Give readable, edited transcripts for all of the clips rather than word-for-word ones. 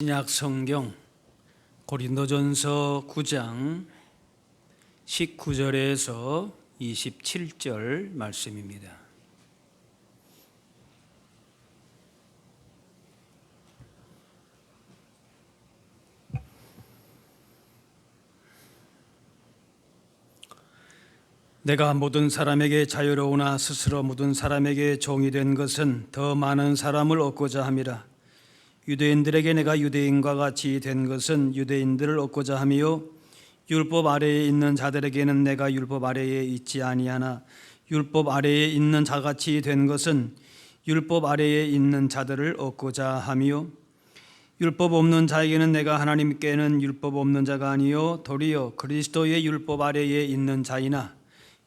신약 성경 고린도전서 9장 19절에서 27절 말씀입니다. 내가 모든 사람에게 자유로우나 스스로 모든 사람에게 종이 된 것은 더 많은 사람을 얻고자 함이라. 유대인들에게 내가 유대인과 같이 된 것은 유대인들을 얻고자 함이요, 율법 아래에 있는 자들에게는 내가 율법 아래에 있지 아니하나 율법 아래에 있는 자같이 된 것은 율법 아래에 있는 자들을 얻고자 함이요, 율법 없는 자에게는 내가 하나님께는 율법 없는 자가 아니요 도리어 그리스도의 율법 아래에 있는 자이나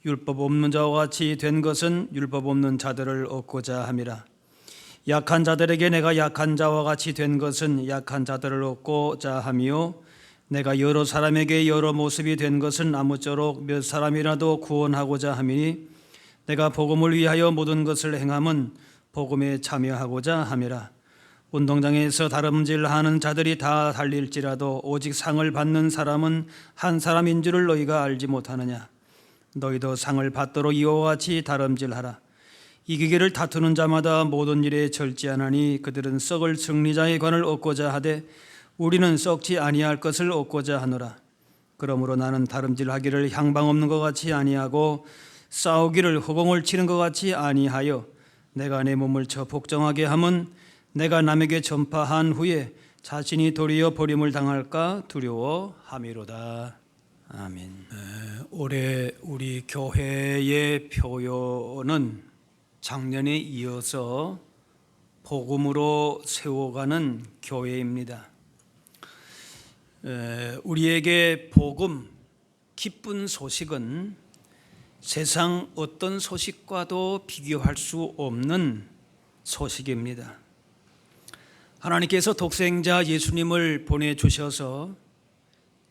율법 없는 자와 같이 된 것은 율법 없는 자들을 얻고자 함이라. 약한 자들에게 내가 약한 자와 같이 된 것은 약한 자들을 얻고자 함이요, 내가 여러 사람에게 여러 모습이 된 것은 아무쪼록 몇 사람이라도 구원하고자 함이니 내가 복음을 위하여 모든 것을 행함은 복음에 참여하고자 함이라. 운동장에서 다름질하는 자들이 다 달릴지라도 오직 상을 받는 사람은 한 사람인 줄을 너희가 알지 못하느냐. 너희도 상을 받도록 이와 같이 다름질하라. 이기기를 다투는 자마다 모든 일에 절제하나니 그들은 썩을 승리자의 관을 얻고자 하되 우리는 썩지 아니할 것을 얻고자 하노라. 그러므로 나는 다름질하기를 향방 없는 것 같이 아니하고 싸우기를 허공을 치는 것 같이 아니하여 내가 내 몸을 쳐 복종하게 함은 내가 남에게 전파한 후에 자신이 도리어 버림을 당할까 두려워함이로다. 아멘. 올해 우리 교회의 표어는 작년에 이어서 복음으로 세워가는 교회입니다. 우리에게 복음, 기쁜 소식은 세상 어떤 소식과도 비교할 수 없는 소식입니다. 하나님께서 독생자 예수님을 보내주셔서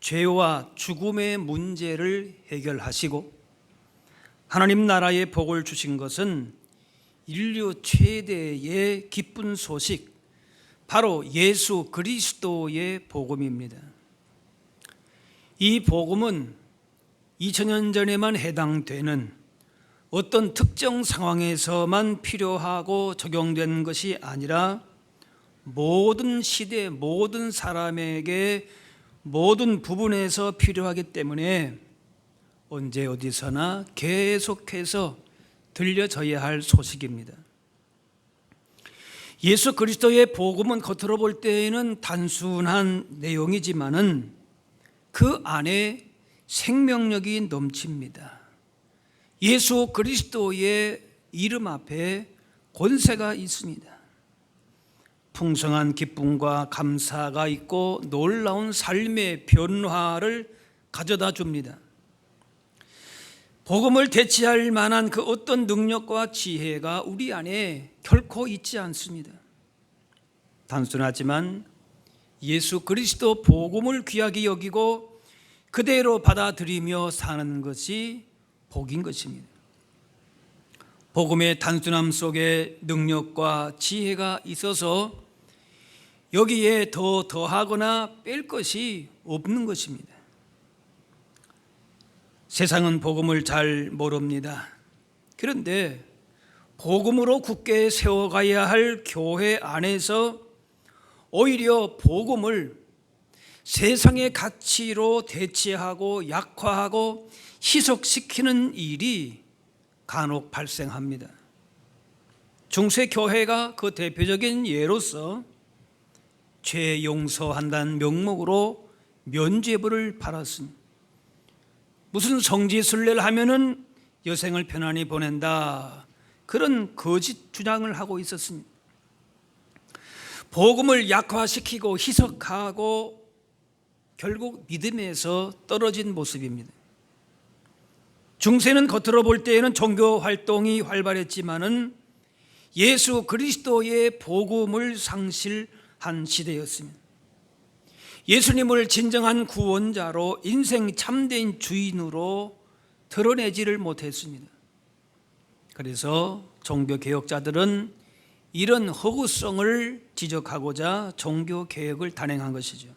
죄와 죽음의 문제를 해결하시고 하나님 나라의 복을 주신 것은 인류 최대의 기쁜 소식, 바로 예수 그리스도의 복음입니다. 이 복음은 2000년 전에만 해당되는 어떤 특정 상황에서만 필요하고 적용된 것이 아니라 모든 시대, 모든 사람에게 모든 부분에서 필요하기 때문에 언제 어디서나 계속해서 들려져야 할 소식입니다. 예수 그리스도의 복음은 겉으로 볼 때에는 단순한 내용이지만은 그 안에 생명력이 넘칩니다. 예수 그리스도의 이름 앞에 권세가 있습니다. 풍성한 기쁨과 감사가 있고 놀라운 삶의 변화를 가져다 줍니다. 복음을 대체할 만한 그 어떤 능력과 지혜가 우리 안에 결코 있지 않습니다. 단순하지만 예수 그리스도 복음을 귀하게 여기고 그대로 받아들이며 사는 것이 복인 것입니다. 복음의 단순함 속에 능력과 지혜가 있어서 여기에 더하거나 뺄 것이 없는 것입니다. 세상은 복음을 잘 모릅니다. 그런데 복음으로 굳게 세워가야 할 교회 안에서 오히려 복음을 세상의 가치로 대체하고 약화하고 희석시키는 일이 간혹 발생합니다. 중세교회가 그 대표적인 예로서 죄 용서한다는 명목으로 면죄부를 팔았습니다. 무슨 성지순례를 하면은 여생을 편안히 보낸다, 그런 거짓 주장을 하고 있었습니다. 복음을 약화시키고 희석하고 결국 믿음에서 떨어진 모습입니다. 중세는 겉으로 볼 때에는 종교 활동이 활발했지만은 예수 그리스도의 복음을 상실한 시대였습니다. 예수님을 진정한 구원자로 인생 참된 주인으로 드러내지를 못했습니다. 그래서 종교개혁자들은 이런 허구성을 지적하고자 종교 개혁을 단행한 것이죠.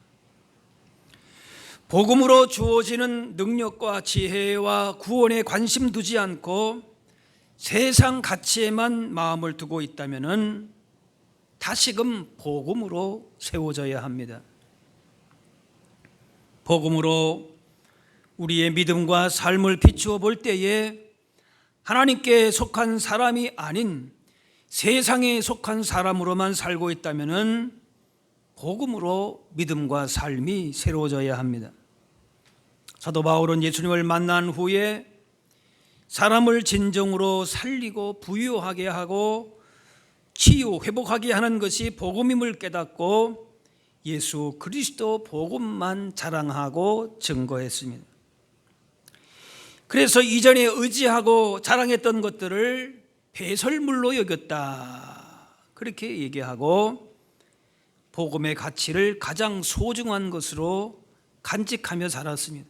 복음으로 주어지는 능력과 지혜와 구원에 관심 두지 않고 세상 가치에만 마음을 두고 있다면 다시금 복음으로 세워져야 합니다. 복음으로 우리의 믿음과 삶을 비추어 볼 때에 하나님께 속한 사람이 아닌 세상에 속한 사람으로만 살고 있다면 복음으로 믿음과 삶이 새로워져야 합니다. 사도 바울은 예수님을 만난 후에 사람을 진정으로 살리고 부유하게 하고 치유, 회복하게 하는 것이 복음임을 깨닫고 예수 그리스도 복음만 자랑하고 증거했습니다. 그래서 이전에 의지하고 자랑했던 것들을 배설물로 여겼다, 그렇게 얘기하고 복음의 가치를 가장 소중한 것으로 간직하며 살았습니다.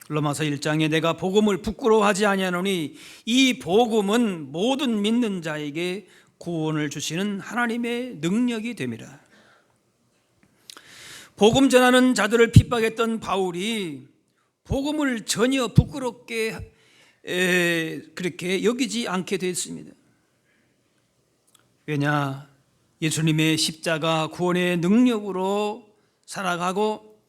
로마서 1장에 내가 복음을 부끄러워하지 아니하노니 이 복음은 모든 믿는 자에게 구원을 주시는 하나님의 능력이 됨이라. 복음 전하는 자들을 핍박했던 바울이 복음을 전혀 부끄럽게 그렇게 여기지 않게 됐습니다. 왜냐? 예수님의 십자가 구원의 능력으로 살아가고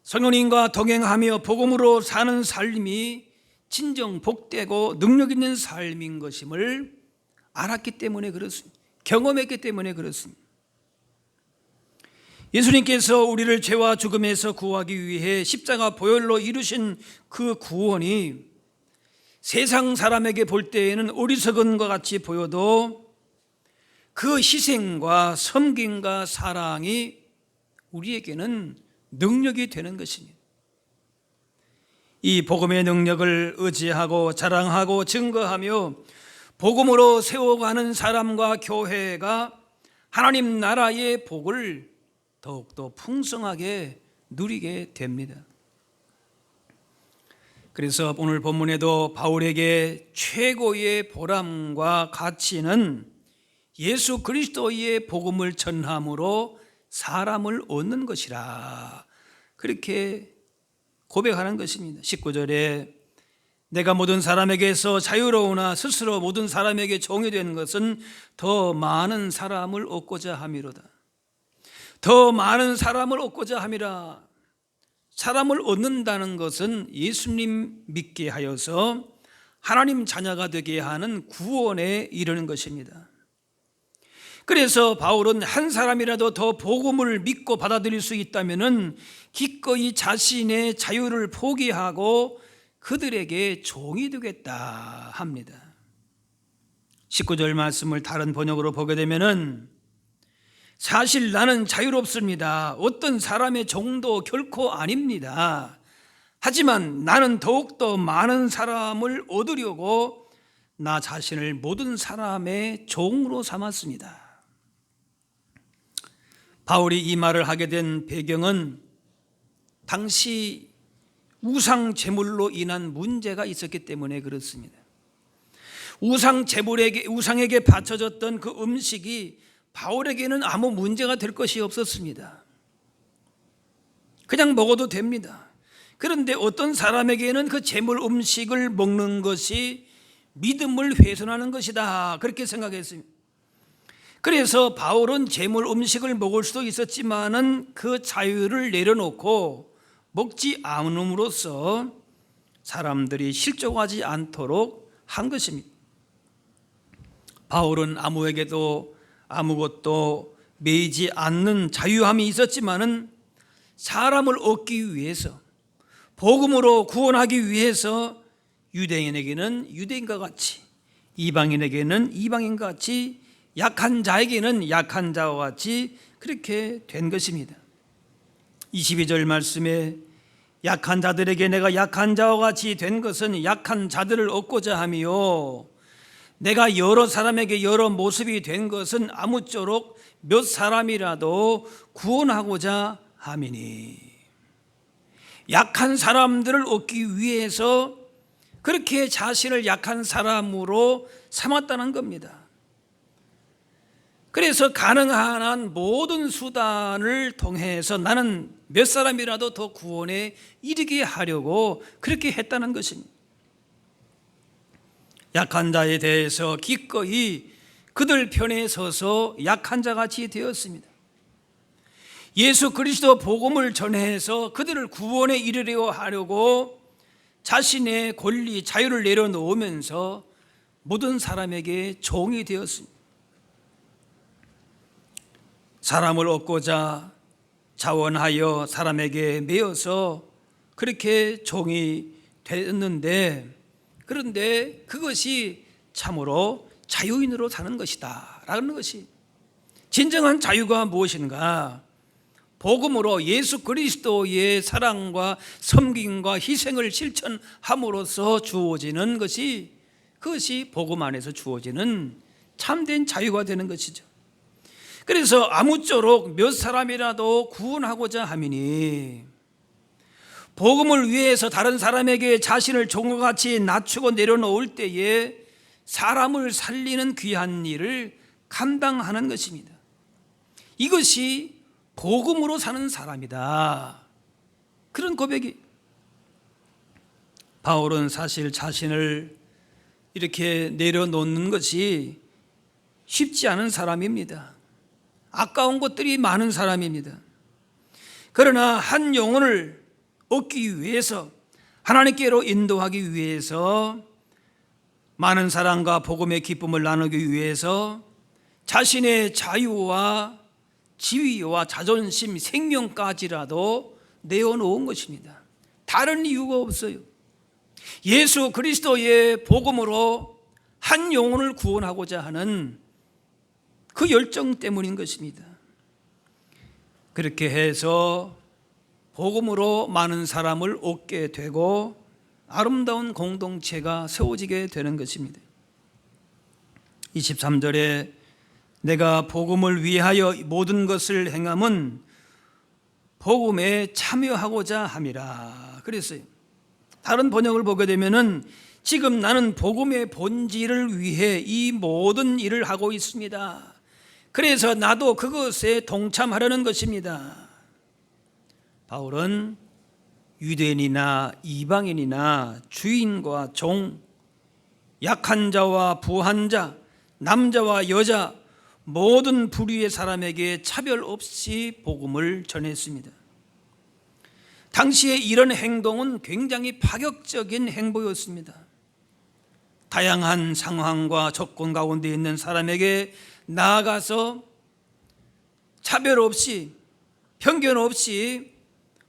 성령님과 동행하며 복음으로 사는 삶이 진정 복되고 능력 있는 삶인 것임을 알았기 때문에 그렇습니다. 경험했기 때문에 그렇습니다. 예수님께서 우리를 죄와 죽음에서 구하기 위해 십자가 보혈로 이루신 그 구원이 세상 사람에게 볼 때에는 어리석은 것 같이 보여도 그 희생과 섬김과 사랑이 우리에게는 능력이 되는 것입니다. 이 복음의 능력을 의지하고 자랑하고 증거하며 복음으로 세워가는 사람과 교회가 하나님 나라의 복을 더욱더 풍성하게 누리게 됩니다. 그래서 오늘 본문에도 바울에게 최고의 보람과 가치는 예수 그리스도의 복음을 전함으로 사람을 얻는 것이라, 그렇게 고백하는 것입니다. 19절에 내가 모든 사람에게서 자유로우나 스스로 모든 사람에게 종이 된 것은 더 많은 사람을 얻고자 함이로다. 더 많은 사람을 얻고자 함이라. 사람을 얻는다는 것은 예수님 믿게 하여서 하나님 자녀가 되게 하는 구원에 이르는 것입니다. 그래서 바울은 한 사람이라도 더 복음을 믿고 받아들일 수 있다면 기꺼이 자신의 자유를 포기하고 그들에게 종이 되겠다 합니다. 19절 말씀을 다른 번역으로 보게 되면은 사실 나는 자유롭습니다. 어떤 사람의 종도 결코 아닙니다. 하지만 나는 더욱더 많은 사람을 얻으려고 나 자신을 모든 사람의 종으로 삼았습니다. 바울이 이 말을 하게 된 배경은 당시 우상 제물로 인한 문제가 있었기 때문에 그렇습니다. 우상에게 바쳐졌던 그 음식이 바울에게는 아무 문제가 될 것이 없었습니다. 그냥 먹어도 됩니다. 그런데 어떤 사람에게는 그 제물 음식을 먹는 것이 믿음을 훼손하는 것이다, 그렇게 생각했습니다. 그래서 바울은 제물 음식을 먹을 수도 있었지만은 그 자유를 내려놓고 먹지 않음으로써 사람들이 실족하지 않도록 한 것입니다. 바울은 아무에게도 아무것도 매이지 않는 자유함이 있었지만은 사람을 얻기 위해서, 복음으로 구원하기 위해서 유대인에게는 유대인과 같이, 이방인에게는 이방인과 같이, 약한 자에게는 약한 자와 같이 그렇게 된 것입니다. 22절 말씀에 약한 자들에게 내가 약한 자와 같이 된 것은 약한 자들을 얻고자 함이요, 내가 여러 사람에게 여러 모습이 된 것은 아무쪼록 몇 사람이라도 구원하고자 함이니. 약한 사람들을 얻기 위해서 그렇게 자신을 약한 사람으로 삼았다는 겁니다. 그래서 가능한 한 모든 수단을 통해서 나는 몇 사람이라도 더 구원에 이르게 하려고 그렇게 했다는 것입니다. 약한 자에 대해서 기꺼이 그들 편에 서서 약한 자같이 되었습니다. 예수 그리스도 복음을 전해서 그들을 구원에 이르려 하려고 자신의 권리, 자유를 내려놓으면서 모든 사람에게 종이 되었습니다. 사람을 얻고자 자원하여 사람에게 매어서 그렇게 종이 되었는데, 그런데 그것이 참으로 자유인으로 사는 것이다 라는 것이, 진정한 자유가 무엇인가? 복음으로 예수 그리스도의 사랑과 섬김과 희생을 실천함으로써 주어지는 것이, 그것이 복음 안에서 주어지는 참된 자유가 되는 것이죠. 그래서 아무쪼록 몇 사람이라도 구원하고자 하미니 복음을 위해서 다른 사람에게 자신을 종과 같이 낮추고 내려놓을 때에 사람을 살리는 귀한 일을 감당하는 것입니다. 이것이 복음으로 사는 사람이다, 그런 고백이. 바울은 사실 자신을 이렇게 내려놓는 것이 쉽지 않은 사람입니다. 아까운 것들이 많은 사람입니다. 그러나 한 영혼을 얻기 위해서, 하나님께로 인도하기 위해서, 많은 사람과 복음의 기쁨을 나누기 위해서 자신의 자유와 지위와 자존심, 생명까지라도 내어놓은 것입니다. 다른 이유가 없어요. 예수 그리스도의 복음으로 한 영혼을 구원하고자 하는 그 열정 때문인 것입니다. 그렇게 해서 복음으로 많은 사람을 얻게 되고 아름다운 공동체가 세워지게 되는 것입니다. 23절에 내가 복음을 위하여 모든 것을 행함은 복음에 참여하고자 함이라 그랬어요. 다른 번역을 보게 되면은 지금 나는 복음의 본질을 위해 이 모든 일을 하고 있습니다. 그래서 나도 그것에 동참하려는 것입니다. 바울은 유대인이나 이방인이나 주인과 종, 약한 자와 부한 자, 남자와 여자, 모든 부류의 사람에게 차별 없이 복음을 전했습니다. 당시에 이런 행동은 굉장히 파격적인 행보였습니다. 다양한 상황과 조건 가운데 있는 사람에게 나아가서 차별 없이, 편견 없이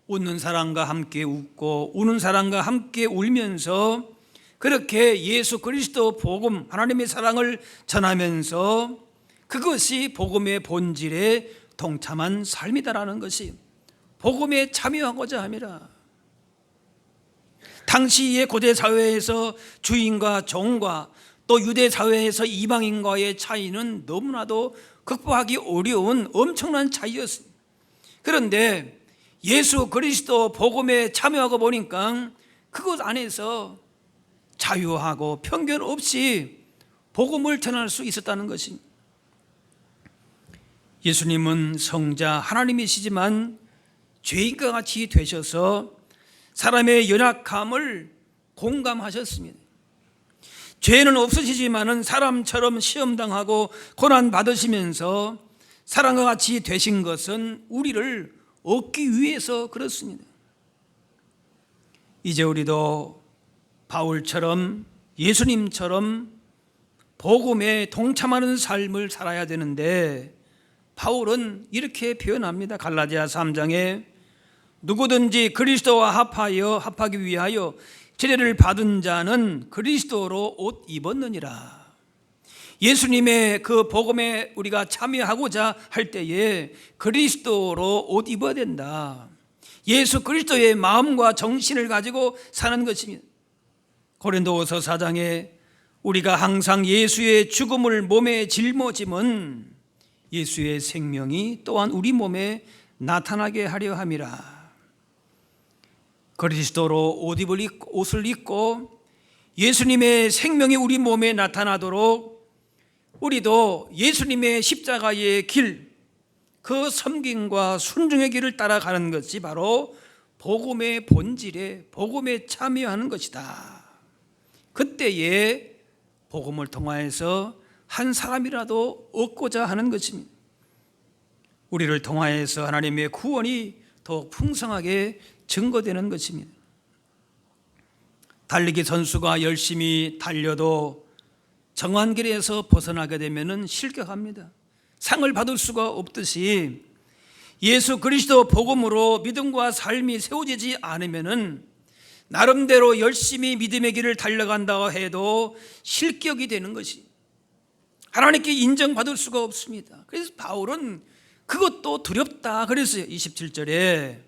웃는 사람과 함께 웃고 우는 사람과 함께 울면서 그렇게 예수 그리스도 복음, 하나님의 사랑을 전하면서 그것이 복음의 본질에 동참한 삶이다라는 것이, 복음에 참여하고자 함이라. 당시의 고대 사회에서 주인과 종과 또 유대 사회에서 이방인과의 차이는 너무나도 극복하기 어려운 엄청난 차이였습니다. 그런데 예수 그리스도 복음에 참여하고 보니까 그것 안에서 자유하고 편견 없이 복음을 전할 수 있었다는 것입니다. 예수님은 성자 하나님이시지만 죄인과 같이 되셔서 사람의 연약함을 공감하셨습니다. 죄는 없으시지만은 사람처럼 시험당하고 고난받으시면서 사람과 같이 되신 것은 우리를 얻기 위해서 그렇습니다. 이제 우리도 바울처럼 예수님처럼 복음에 동참하는 삶을 살아야 되는데, 바울은 이렇게 표현합니다. 갈라디아 3장에 누구든지 그리스도와 합하기 위하여 세례를 받은 자는 그리스도로 옷 입었느니라. 예수님의 그 복음에 우리가 참여하고자 할 때에 그리스도로 옷 입어야 된다. 예수 그리스도의 마음과 정신을 가지고 사는 것입니다. 고린도후서 4장에 우리가 항상 예수의 죽음을 몸에 짊어짐은 예수의 생명이 또한 우리 몸에 나타나게 하려 함이라. 그리스도로 옷을 입고 예수님의 생명이 우리 몸에 나타나도록 우리도 예수님의 십자가의 길, 그 섬김과 순종의 길을 따라가는 것이 바로 복음의 본질에 복음에 참여하는 것이다. 그때에 복음을 통하여서 한 사람이라도 얻고자 하는 것입니다. 우리를 통하여서 하나님의 구원이 더욱 풍성하게 증거되는 것입니다. 달리기 선수가 열심히 달려도 정한 길에서 벗어나게 되면 실격합니다. 상을 받을 수가 없듯이 예수 그리스도 복음으로 믿음과 삶이 세워지지 않으면 나름대로 열심히 믿음의 길을 달려간다고 해도 실격이 되는 것이 하나님께 인정받을 수가 없습니다. 그래서 바울은 그것도 두렵다 그랬어요. 27절에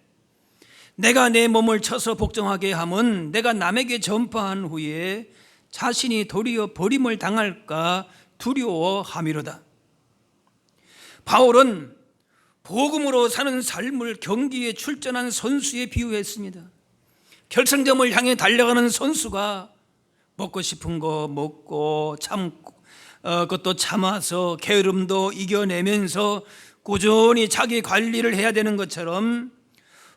내가 내 몸을 쳐서 복종하게 함은 내가 남에게 전파한 후에 자신이 도리어 버림을 당할까 두려워함이로다. 바울은 복음으로 사는 삶을 경기에 출전한 선수에 비유했습니다. 결승점을 향해 달려가는 선수가 먹고 싶은 거 먹고 참고 그것도 참아서 게으름도 이겨내면서 꾸준히 자기 관리를 해야 되는 것처럼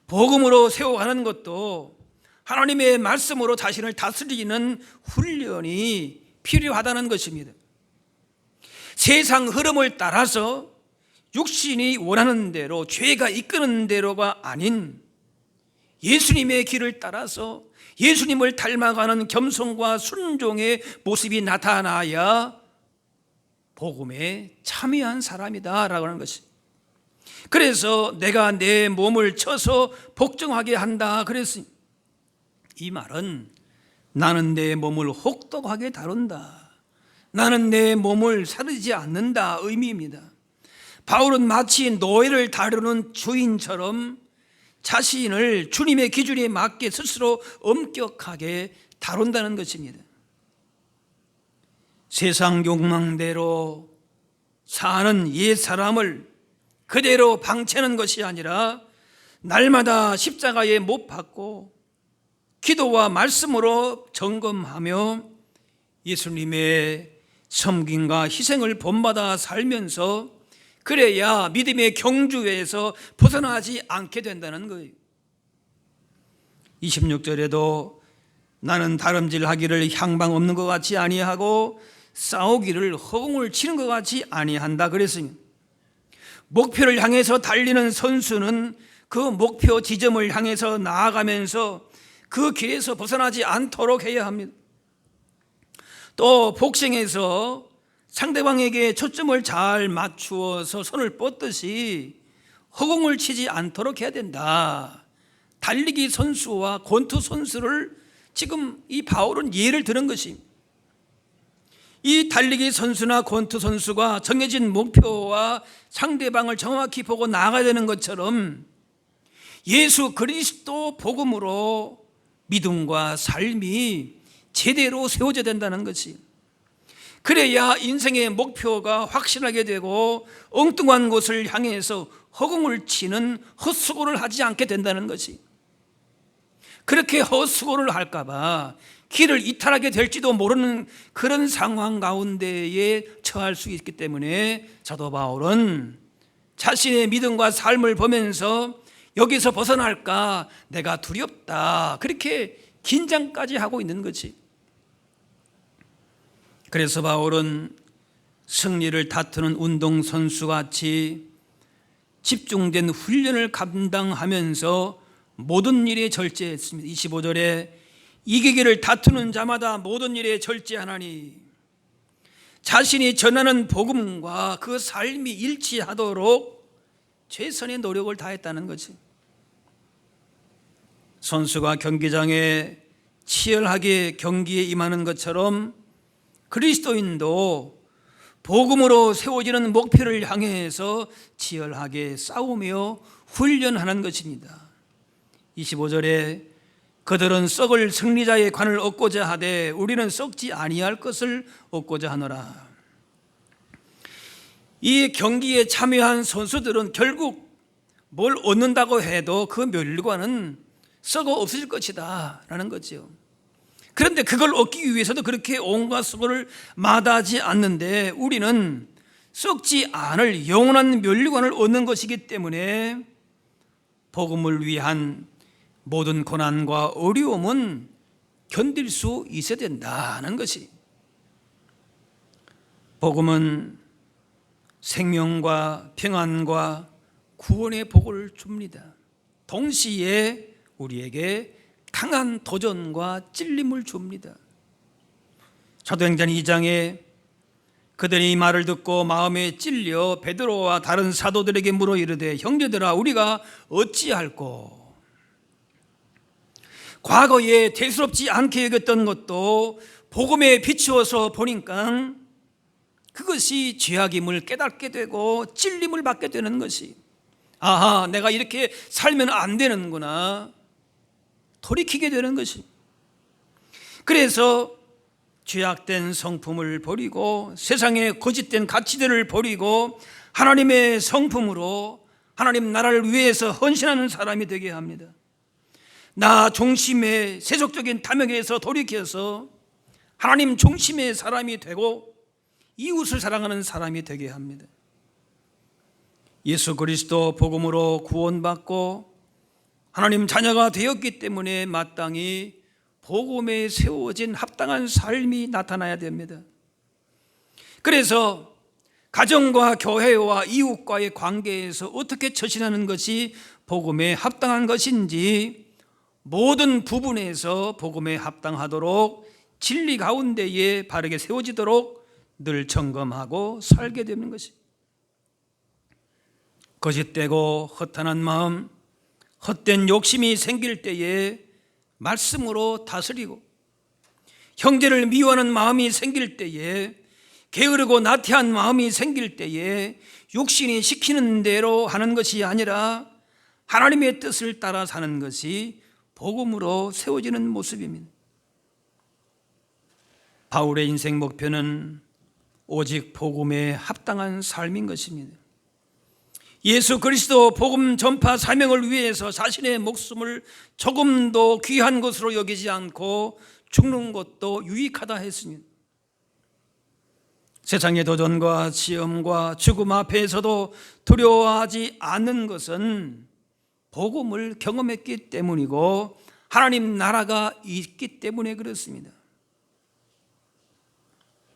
복음으로 세워가는 것도 하나님의 말씀으로 자신을 다스리는 훈련이 필요하다는 것입니다. 세상 흐름을 따라서 육신이 원하는 대로 죄가 이끄는 대로가 아닌 예수님의 길을 따라서 예수님을 닮아가는 겸손과 순종의 모습이 나타나야 복음에 참여한 사람이다라고 하는 것이. 그래서 내가 내 몸을 쳐서 복종하게 한다 그랬습니다. 이 말은 나는 내 몸을 혹독하게 다룬다, 나는 내 몸을 사르지 않는다 의미입니다. 바울은 마치 노예를 다루는 주인처럼 자신을 주님의 기준에 맞게 스스로 엄격하게 다룬다는 것입니다. 세상 욕망대로 사는 옛 사람을 그대로 방치하는 것이 아니라 날마다 십자가에 못 박고 기도와 말씀으로 점검하며 예수님의 섬김과 희생을 본받아 살면서 그래야 믿음의 경주에서 벗어나지 않게 된다는 거예요. 26절에도 나는 다름질하기를 향방 없는 것 같이 아니하고 싸우기를 허공을 치는 것 같이 아니한다 그랬습니다. 목표를 향해서 달리는 선수는 그 목표 지점을 향해서 나아가면서 그 길에서 벗어나지 않도록 해야 합니다. 또 복싱에서 상대방에게 초점을 잘 맞추어서 손을 뻗듯이 허공을 치지 않도록 해야 된다. 달리기 선수와 권투 선수를 지금 이 바울은 예를 드는 것입니다. 이 달리기 선수나 권투 선수가 정해진 목표와 상대방을 정확히 보고 나아가야 되는 것처럼 예수 그리스도 복음으로 믿음과 삶이 제대로 세워져야 된다는 것이. 그래야 인생의 목표가 확실하게 되고 엉뚱한 곳을 향해서 허공을 치는 헛수고를 하지 않게 된다는 것이. 그렇게 헛수고를 할까 봐 길을 이탈하게 될지도 모르는 그런 상황 가운데에 처할 수 있기 때문에 사도 바울은 자신의 믿음과 삶을 보면서 여기서 벗어날까 내가 두렵다, 그렇게 긴장까지 하고 있는 거지. 그래서 바울은 승리를 다투는 운동선수같이 집중된 훈련을 감당하면서 모든 일에 절제했습니다. 25절에 이기기를 다투는 자마다 모든 일에 절제하나니, 자신이 전하는 복음과 그 삶이 일치하도록 최선의 노력을 다했다는 거지. 선수가 경기장에 치열하게 경기에 임하는 것처럼 그리스도인도 복음으로 세워지는 목표를 향해서 치열하게 싸우며 훈련하는 것입니다. 25절에 그들은 썩을 승리자의 관을 얻고자 하되 우리는 썩지 아니할 것을 얻고자 하노라. 이 경기에 참여한 선수들은 결국 뭘 얻는다고 해도 그 멸관은 썩어 없어질 것이다 라는 거죠. 그런데 그걸 얻기 위해서도 그렇게 온갖 수고를 마다하지 않는데, 우리는 썩지 않을 영원한 면류관을 얻는 것이기 때문에 복음을 위한 모든 고난과 어려움은 견딜 수 있어야 된다는 것이, 복음은 생명과 평안과 구원의 복을 줍니다. 동시에 우리에게 강한 도전과 찔림을 줍니다. 사도행전 2장에 그들이 이 말을 듣고 마음에 찔려 베드로와 다른 사도들에게 물어 이르되, 형제들아, 우리가 어찌할꼬? 과거에 대수롭지 않게 여겼던 것도 복음에 비추어서 보니까 그것이 죄악임을 깨닫게 되고 찔림을 받게 되는 것이, 아하, 내가 이렇게 살면 안 되는구나, 돌이키게 되는 것이. 그래서 죄악된 성품을 버리고 세상의 거짓된 가치들을 버리고 하나님의 성품으로 하나님 나라를 위해서 헌신하는 사람이 되게 합니다. 나 중심의 세속적인 탐욕에서 돌이켜서 하나님 중심의 사람이 되고 이웃을 사랑하는 사람이 되게 합니다. 예수 그리스도 복음으로 구원받고 하나님 자녀가 되었기 때문에 마땅히 복음에 세워진 합당한 삶이 나타나야 됩니다. 그래서 가정과 교회와 이웃과의 관계에서 어떻게 처신하는 것이 복음에 합당한 것인지 모든 부분에서 복음에 합당하도록 진리 가운데에 바르게 세워지도록 늘 점검하고 살게 되는 것입니다. 거짓되고 허탄한 마음, 헛된 욕심이 생길 때에 말씀으로 다스리고, 형제를 미워하는 마음이 생길 때에, 게으르고 나태한 마음이 생길 때에 육신이 시키는 대로 하는 것이 아니라 하나님의 뜻을 따라 사는 것이 복음으로 세워지는 모습입니다. 바울의 인생 목표는 오직 복음에 합당한 삶인 것입니다. 예수 그리스도 복음 전파 사명을 위해서 자신의 목숨을 조금도 귀한 것으로 여기지 않고 죽는 것도 유익하다 했습니다. 세상의 도전과 시험과 죽음 앞에서도 두려워하지 않는 것은 복음을 경험했기 때문이고 하나님 나라가 있기 때문에 그렇습니다.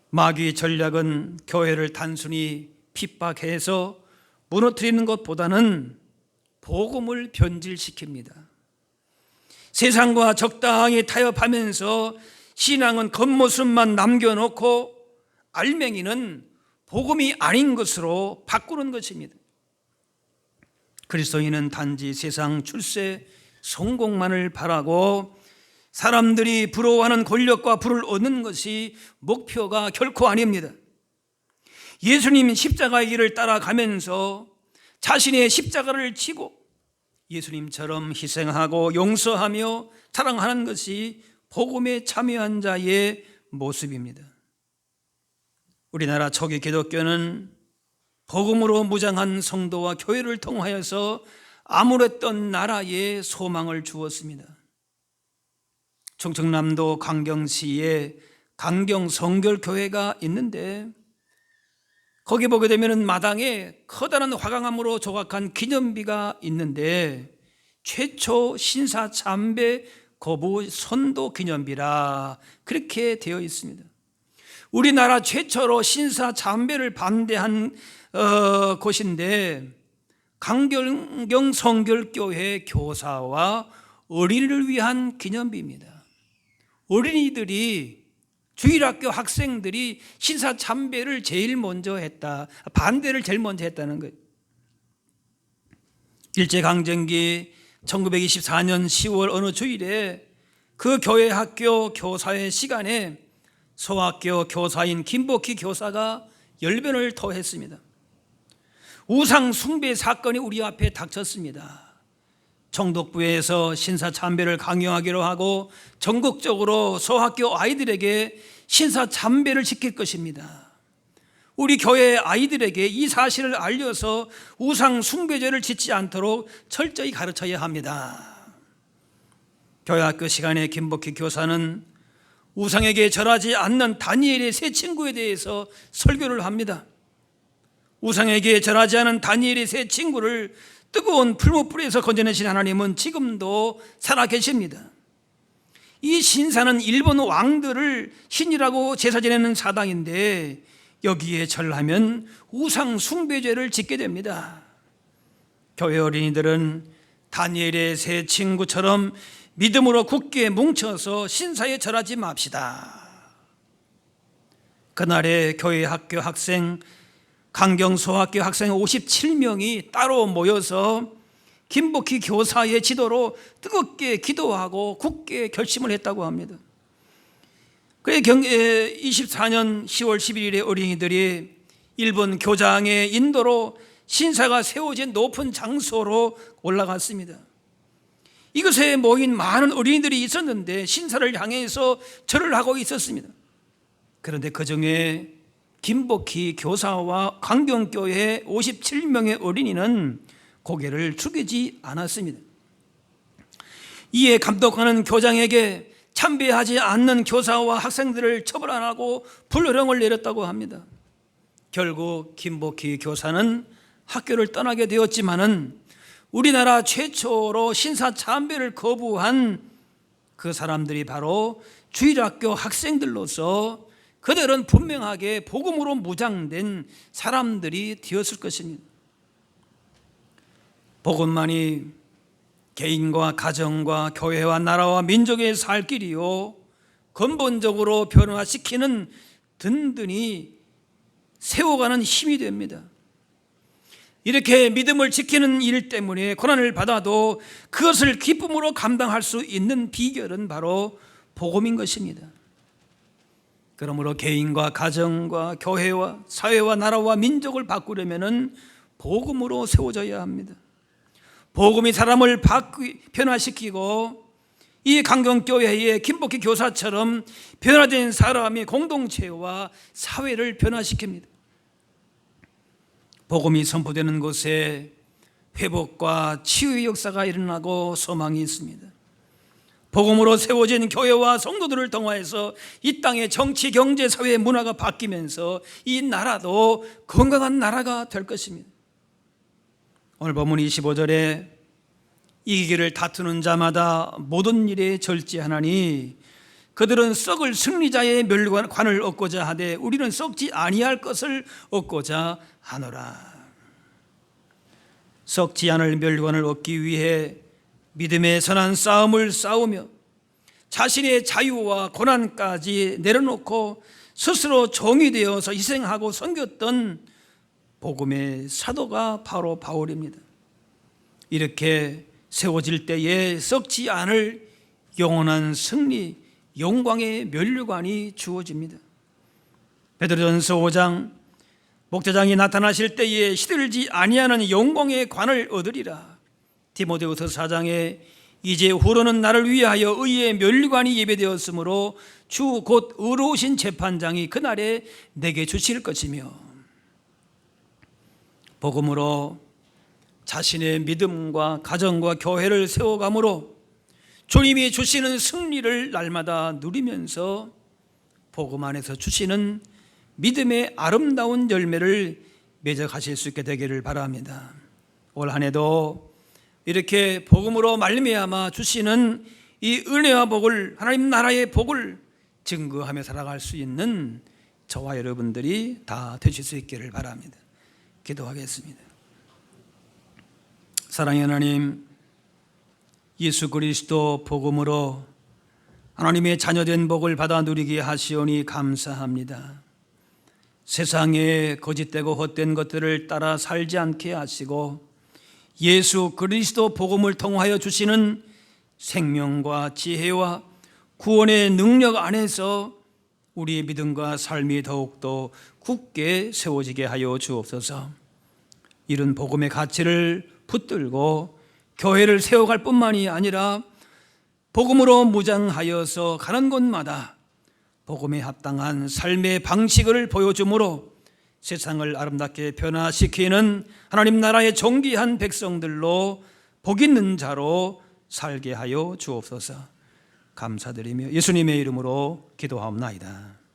마귀의 전략은 교회를 단순히 핍박해서 무너뜨리는 것보다는 복음을 변질시킵니다. 세상과 적당히 타협하면서 신앙은 겉모습만 남겨놓고 알맹이는 복음이 아닌 것으로 바꾸는 것입니다. 그리스도인은 단지 세상 출세 성공만을 바라고 사람들이 부러워하는 권력과 부를 얻는 것이 목표가 결코 아닙니다. 예수님 십자가의 길을 따라가면서 자신의 십자가를 지고 예수님처럼 희생하고 용서하며 사랑하는 것이 복음에 참여한 자의 모습입니다. 우리나라 초기 기독교는 복음으로 무장한 성도와 교회를 통하여서 아무랬던 나라에 소망을 주었습니다. 충청남도 강경시에 강경성결교회가 있는데 거기 보게 되면 마당에 커다란 화강암으로 조각한 기념비가 있는데 최초 신사참배 거부 선도 기념비라 그렇게 되어 있습니다. 우리나라 최초로 신사참배를 반대한 곳인데 강경성결교회 교사와 어린이를 위한 기념비입니다. 어린이들이 주일학교 학생들이 신사참배를 제일 먼저 했다, 반대를 제일 먼저 했다는 거예요. 일제강점기 1924년 10월 어느 주일에 그 교회 학교 교사회 시간에 소학교 교사인 김복희 교사가 열변을 토했습니다. 우상 숭배 사건이 우리 앞에 닥쳤습니다. 총독부에서 신사참배를 강요하기로 하고 전국적으로 소학교 아이들에게 신사참배를 시킬 것입니다. 우리 교회 아이들에게 이 사실을 알려서 우상 숭배죄를 짓지 않도록 철저히 가르쳐야 합니다. 교회 학교 시간에 김복희 교사는 우상에게 절하지 않는 다니엘의 세 친구에 대해서 설교를 합니다. 우상에게 절하지 않은 다니엘의 세 친구를 뜨거운 풀무불에서 건져내신 하나님은 지금도 살아계십니다. 이 신사는 일본 왕들을 신이라고 제사 지내는 사당인데 여기에 절하면 우상 숭배죄를 짓게 됩니다. 교회 어린이들은 다니엘의 세 친구처럼 믿음으로 굳게 뭉쳐서 신사에 절하지 맙시다. 그날에 교회 학교 학생, 강경소학교 학생 57명이 따로 모여서 김복희 교사의 지도로 뜨겁게 기도하고 굳게 결심을 했다고 합니다. 그의 24년 10월 11일에 어린이들이 일본 교장의 인도로 신사가 세워진 높은 장소로 올라갔습니다. 이곳에 모인 많은 어린이들이 있었는데 신사를 향해서 절을 하고 있었습니다. 그런데 그중에 김복희 교사와 강경교회 57명의 어린이는 고개를 숙이지 않았습니다. 이에 감독하는 교장에게 참배하지 않는 교사와 학생들을 처벌 안 하고 불호령을 내렸다고 합니다. 결국 김복희 교사는 학교를 떠나게 되었지만은 우리나라 최초로 신사 참배를 거부한 그 사람들이 바로 주일학교 학생들로서 그들은 분명하게 복음으로 무장된 사람들이 되었을 것입니다. 복음만이 개인과 가정과 교회와 나라와 민족의 살 길이요 근본적으로 변화시키는 든든히 세워가는 힘이 됩니다. 이렇게 믿음을 지키는 일 때문에 고난을 받아도 그것을 기쁨으로 감당할 수 있는 비결은 바로 복음인 것입니다. 그러므로 개인과 가정과 교회와 사회와 나라와 민족을 바꾸려면 복음으로 세워져야 합니다. 복음이 사람을 변화시키고 이 강경교회의 김복희 교사처럼 변화된 사람이 공동체와 사회를 변화시킵니다. 복음이 선포되는 곳에 회복과 치유의 역사가 일어나고 소망이 있습니다. 복음으로 세워진 교회와 성도들을 통하여서 이 땅의 정치, 경제, 사회, 문화가 바뀌면서 이 나라도 건강한 나라가 될 것입니다. 오늘 본문 25절에 이기기를 다투는 자마다 모든 일에 절제하나니 그들은 썩을 승리자의 멸관을 얻고자 하되 우리는 썩지 아니할 것을 얻고자 하노라. 썩지 않을 멸관을 얻기 위해 믿음의 선한 싸움을 싸우며 자신의 자유와 고난까지 내려놓고 스스로 종이 되어서 희생하고 섬겼던 복음의 사도가 바로 바울입니다. 이렇게 세워질 때에 썩지 않을 영원한 승리, 영광의 면류관이 주어집니다. 베드로전서 5장 목자장이 나타나실 때에 시들지 아니하는 영광의 관을 얻으리라. 디모데후서 4장에 이제 후로는 나를 위하여 의의 면류관이 예배되었으므로 주 곧 의로우신 재판장이 그날에 내게 주실 것이며 복음으로 자신의 믿음과 가정과 교회를 세워감으로 주님이 주시는 승리를 날마다 누리면서 복음 안에서 주시는 믿음의 아름다운 열매를 맺어가실 수 있게 되기를 바랍니다. 올 한 해도 이렇게 복음으로 말미암아 주시는 이 은혜와 복을, 하나님 나라의 복을 증거하며 살아갈 수 있는 저와 여러분들이 다 되실 수 있기를 바랍니다. 기도하겠습니다. 사랑의 하나님, 예수 그리스도 복음으로 하나님의 자녀된 복을 받아 누리게 하시오니 감사합니다. 세상에 거짓되고 헛된 것들을 따라 살지 않게 하시고 예수 그리스도 복음을 통하여 주시는 생명과 지혜와 구원의 능력 안에서 우리의 믿음과 삶이 더욱더 굳게 세워지게 하여 주옵소서. 이런 복음의 가치를 붙들고 교회를 세워갈 뿐만이 아니라 복음으로 무장하여서 가는 곳마다 복음에 합당한 삶의 방식을 보여주므로 세상을 아름답게 변화시키는 하나님 나라의 존귀한 백성들로 복 있는 자로 살게 하여 주옵소서. 감사드리며 예수님의 이름으로 기도하옵나이다.